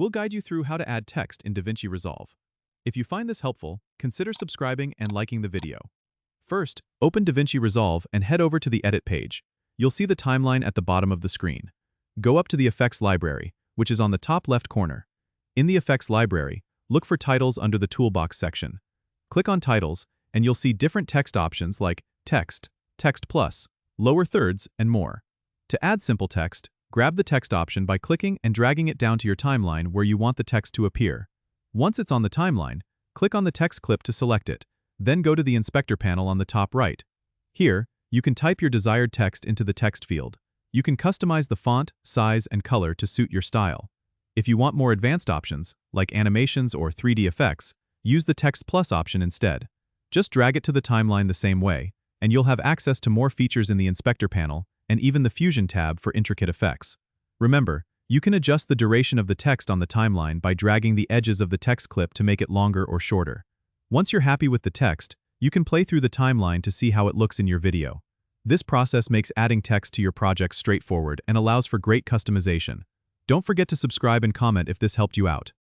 We'll guide you through how to add text in DaVinci Resolve. If you find this helpful, consider subscribing and liking the video. First, open DaVinci Resolve and head over to the Edit page. You'll see the timeline at the bottom of the screen. Go up to the Effects library, which is on the top left corner. In the Effects library, look for Titles under the Toolbox section. Click on Titles, and you'll see different text options like Text, Text Plus, Lower Thirds, and more. To add simple text, grab the text option by clicking and dragging it down to your timeline where you want the text to appear. Once it's on the timeline, click on the text clip to select it. Then go to the Inspector panel on the top right. Here, you can type your desired text into the text field. You can customize the font, size, and color to suit your style. If you want more advanced options, like animations or 3D effects, use the Text Plus option instead. Just drag it to the timeline the same way, and you'll have access to more features in the Inspector panel and even the Fusion tab for intricate effects. Remember, you can adjust the duration of the text on the timeline by dragging the edges of the text clip to make it longer or shorter. Once you're happy with the text, you can play through the timeline to see how it looks in your video. This process makes adding text to your projects straightforward and allows for great customization. Don't forget to subscribe and comment if this helped you out.